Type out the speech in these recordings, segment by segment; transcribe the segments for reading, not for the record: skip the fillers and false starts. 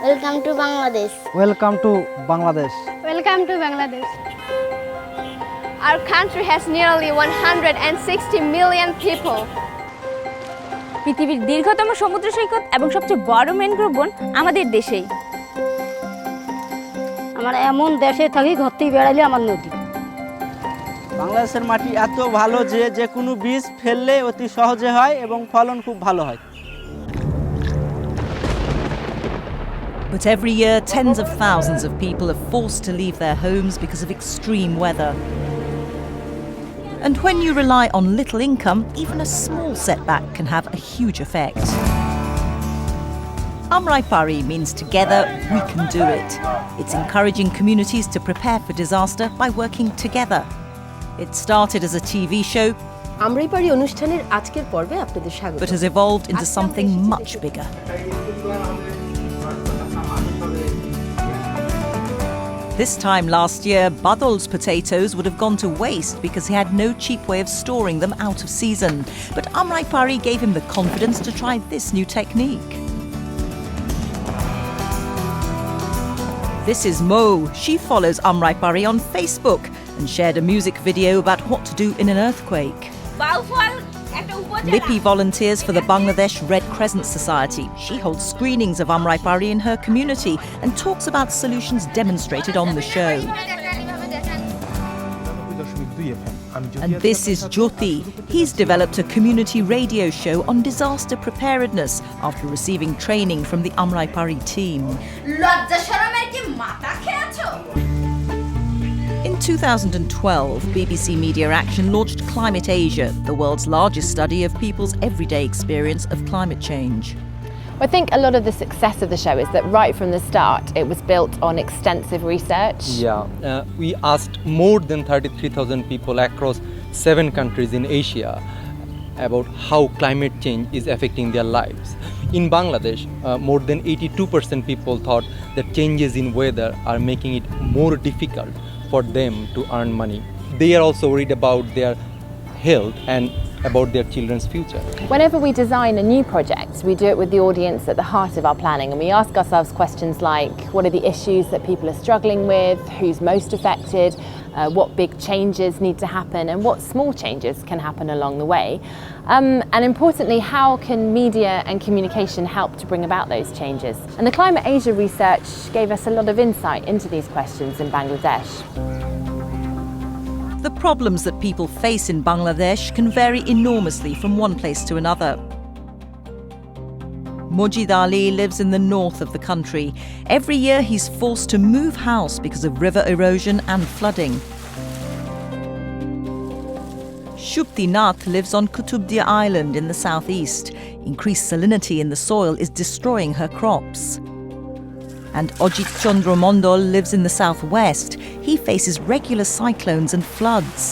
Welcome to Bangladesh. Welcome to Bangladesh. Welcome to Bangladesh. Our country has nearly 160 million people. পৃথিবীর দীর্ঘতম সমুদ্র সৈকত এবং সবচেয়ে বড় ম্যানগ্রোভ বন আমাদের দেশেই। আমরা এমন দেশে থাকি ঘর থেকে বেড়াইলে আমার নদী। বাংলাদেশের মাটি এত ভালো যে যে কোনো বীজ ফেললে অতি সহজে হয় এবং ফলন খুব ভালো হয়। But every year, tens of thousands of people are forced to leave their homes because of extreme weather. And when you rely on little income, even a small setback can have a huge effect. Amrai Pari means together we can do it. It's encouraging communities to prepare for disaster by working together. It started as a TV show, আমরাই পারি অনুষ্ঠানের আজকের পর্বে আপনাদের স্বাগত, but has evolved into something much bigger. This time last year, Badol's potatoes would have gone to waste because he had no cheap way of storing them out of season. But Amrai Pari gave him the confidence to try this new technique. This is Mo. She follows Amrai Pari on Facebook and shared a music video about what to do in an earthquake. Lippy volunteers for the Bangladesh Red Crescent Society. She holds screenings of Amrai Pari in her community and talks about solutions demonstrated on the show. And this is Jyoti. He's developed a community radio show on disaster preparedness after receiving training from the Amrai Pari team. In 2012, BBC Media Action launched Climate Asia, the world's largest study of people's everyday experience of climate change. I think a lot of the success of the show is that right from the start it was built on extensive research. We asked more than 33,000 people across 7 countries in Asia about how climate change is affecting their lives. In Bangladesh, more than 82% people thought that changes in weather are making it more difficult for them to earn money. They are also worried about their health and about their children's future. Whenever we design a new project, we do it with the audience at the heart of our planning, and we ask ourselves questions like, what are the issues that people are struggling with, who's most affected, what big changes need to happen, and what small changes can happen along the way. And importantly, how can media and communication help to bring about those changes? And the Climate Asia research gave us a lot of insight into these questions in Bangladesh. The problems that people face in Bangladesh can vary enormously from one place to another. Mojid Ali lives in the north of the country. Every year he's forced to move house because of river erosion and flooding. Shupti Nath lives on Kutubdia Island in the southeast. Increased salinity in the soil is destroying her crops. And Ojit Chandra Mondol lives in the southwest. He faces regular cyclones and floods.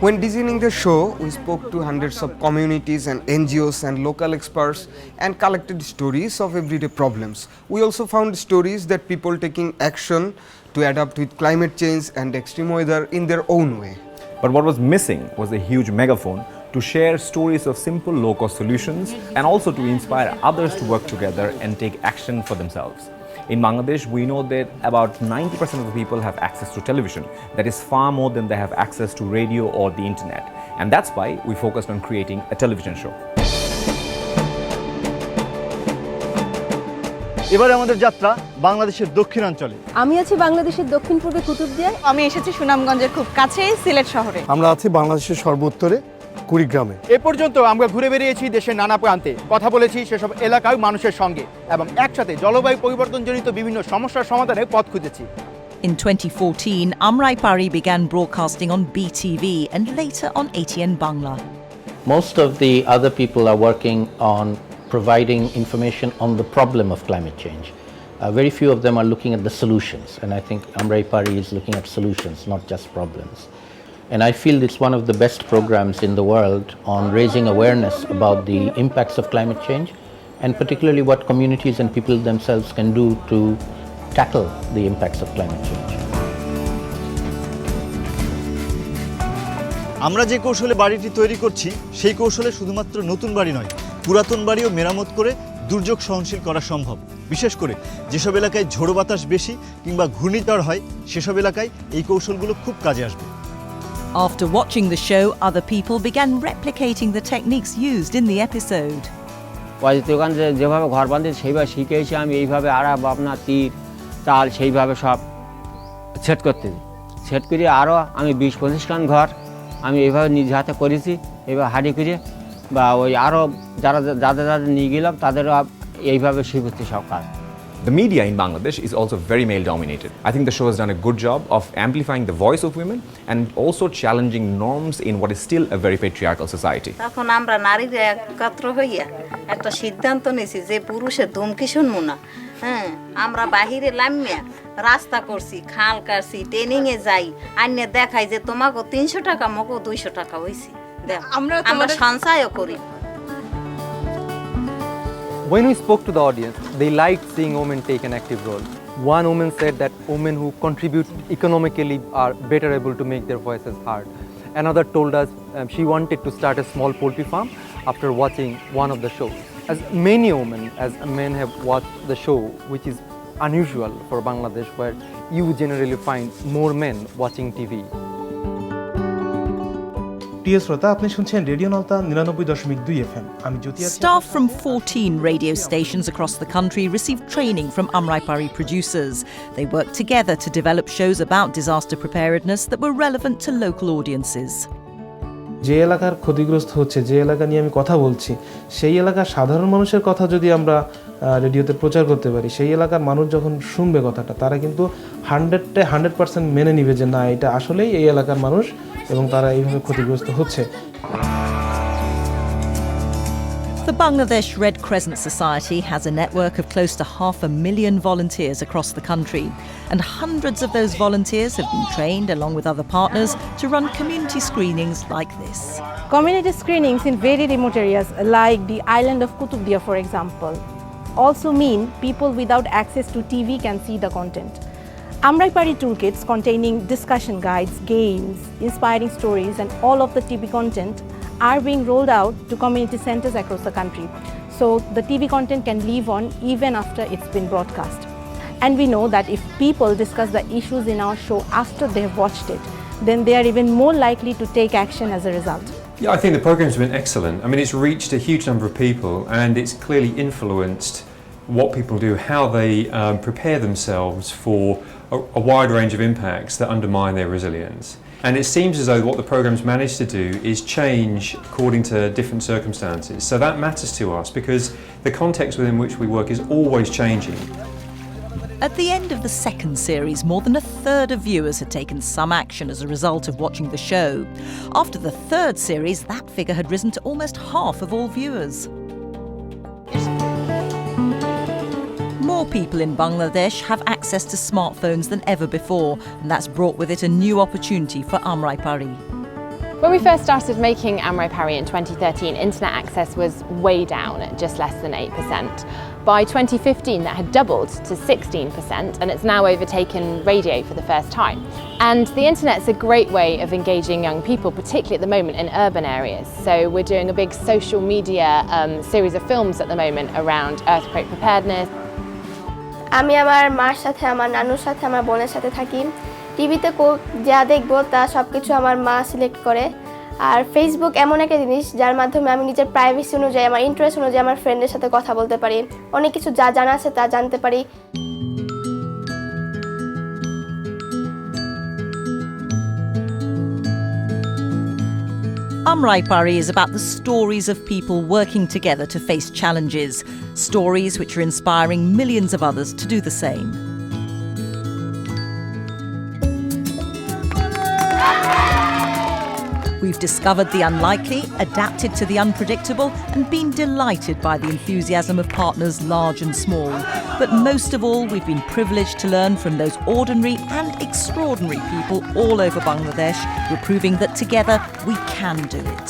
When designing the show, we spoke to hundreds of communities and NGOs and local experts and collected stories of everyday problems. We also found stories that people taking action to adapt with climate change and extreme weather in their own way. But what was missing was a huge megaphone to share stories of simple low-cost solutions and also to inspire others to work together and take action for themselves. In Bangladesh, we know that about 90% of the people have access to television. That is far more than they have access to radio or the internet. And that's why we focused on creating a television show. এবারে আমাদের যাত্রা বাংলাদেশের দক্ষিণাঞ্চলে। আমি আছি বাংলাদেশের দক্ষিণ পূর্বে কুতুবদিয়ায়। আমি এসেছি সুনামগঞ্জের খুব কাছেই সিলেট শহরে। আমরা আছি বাংলাদেশের সর্বোত্তরে কুড়িগ্রামে। এ পর্যন্ত আমরা ঘুরে বেরিয়েছি দেশের নানা প্রান্তে, কথা বলেছি সেসব এলাকার মানুষের সঙ্গে এবং একসাথে জলবায়ু পরিবর্তনজনিত বিভিন্ন সমস্যার সমাধানের পথ খুঁজেছি। In 2014, Amrai Pari began broadcasting on BTV and later on ATN Bangla. Most of the other people are working on providing information on the problem of climate change. Very few of them are looking at the solutions, and I think Amrai Pari is looking at solutions, not just problems. And I feel it's one of the best programs in the world on raising awareness about the impacts of climate change, and particularly what communities and people themselves can do to tackle the impacts of climate change. আমরা যে কৌশলে বাড়িটি তৈরি করছি সেই কৌশলে শুধুমাত্র নতুন বাড়ি নয়, পুরাতন বাড়িও মেরামত করে দুর্যোগ সহনশীল করা সম্ভব। বিশেষ করে যেসব এলাকায় ঝোড়ো বাতাস বেশি কিংবা ঘূর্ণিঝড় হয় সেসব এলাকায় এই কৌশলগুলো খুব কাজে আসবে। After watching the show, other people began replicating the techniques used in the episode. দোকান যেভাবে ঘর বাঁধে সেইভাবে শিখেছি আমি, এইভাবে আড়া বাপনা তীর তাল সেইভাবে সব সেট করতে সেট করে আরও আমি 20-25 খান ঘর আমি এইভাবে নিজ হাতে করেছি, এইভাবে হাঁড়ি করে বা ওই আরও যাদের নিয়ে গেলাম তাদেরও এইভাবে শিখেছি সব কাজ। The media in Bangladesh is also very male dominated. I think the show has done a good job of amplifying the voice of women and also challenging norms in what is still a very patriarchal society. তখন আমরা নারীরা একত্র হইয়া একটা সিদ্ধান্ত নিয়েছি যে পুরুষের ধমকি শুনবো না। হ্যাঁ, আমরা বাহিরে লামিয়া রাস্তা করছি, খাল কাটছি, ট্রেনিং এ যাই, আইনে দেখাই যে তোমাকে 300 টাকা মকো 200 টাকা হইছে, দেখ আমরা সঞ্চয়ও করি। When we spoke to the audience, they liked seeing women take an active role. One woman said that women who contribute economically are better able to make their voices heard. Another told us she wanted to start a small poultry farm after watching one of the shows. As many women as men have watched the show, which is unusual for Bangladesh, where you generally find more men watching TV. প্রিয় শ্রোতা, আপনি শুনছেন radio Nalta 99.2 FM। আমি জ্যোতি আছি। Staff from 14 radio stations across the country received training from Amrai Pari producers. They worked together to develop shows about disaster preparedness that were relevant to local audiences. যে এলাকার ক্ষতিগ্রস্ত হচ্ছে, যে এলাকা নিয়ে আমি কথা বলছি, সেই এলাকার সাধারণ মানুষের কথা যদি আমরা রেডিওতে প্রচার করতে পারি, সেই এলাকার মানুষ যখন শুনবে কথাটা, তারা কিন্তু 100% মেনে নিবে যে না, এটা আসলেই এই এলাকার মানুষ এবং তারা এইভাবে ক্ষতিগ্রস্ত হচ্ছে। The Bangladesh Red Crescent Society has a network of close to 500,000 volunteers across the country, and hundreds of those volunteers have been trained along with other partners to run community screenings like this. Community screenings in very remote areas like the island of Kutubdia, for example, also mean people without access to TV can see the content. Amrai Pari toolkits containing discussion guides, games, inspiring stories and all of the TV content are being rolled out to community centers across the country. So the TV content can live on even after it's been broadcast. And we know that if people discuss the issues in our show after they've watched it, then they are even more likely to take action as a result. Yeah, I think the program's been excellent. I mean, it's reached a huge number of people and it's clearly influenced what people do, how they prepare themselves for a wide range of impacts that undermine their resilience. And it seems as though what the program's managed to do is change according to different circumstances. So that matters to us because the context within which we work is always changing. At the end of the second series, more than a third of viewers had taken some action as a result of watching the show. After the third series, that figure had risen to almost half of all viewers. More people in Bangladesh have access to smartphones than ever before, and that's brought with it a new opportunity for Amrai Pari. When we first started making Amrai Pari in 2013, internet access was way down at just less than 8%. By 2015, that had doubled to 16%, and it's now overtaken radio for the first time. And the internet's a great way of engaging young people, particularly at the moment in urban areas. So we're doing a big social media series of films at the moment around earthquake preparedness. আমি আমার মার সাথে, আমার নানুর সাথে, আমার বোনের সাথে থাকি। টিভিতে যা দেখবো তা সব কিছু আমার মা সিলেক্ট করে। আর ফেসবুক এমন একটা জিনিস যার মাধ্যমে আমি নিজের প্রাইভেসি অনুযায়ী, আমার ইন্টারেস্ট অনুযায়ী আমার ফ্রেন্ডের সাথে কথা বলতে পারি, অনেক কিছু যা জানা আছে তা জানতে পারি। Amrai Pari is about the stories of people working together to face challenges, stories which are inspiring millions of others to do the same. We've discovered the unlikely, adapted to the unpredictable, and been delighted by the enthusiasm of partners large and small. But most of all, we've been privileged to learn from those ordinary and extraordinary people all over Bangladesh, who are proving that together we can do it.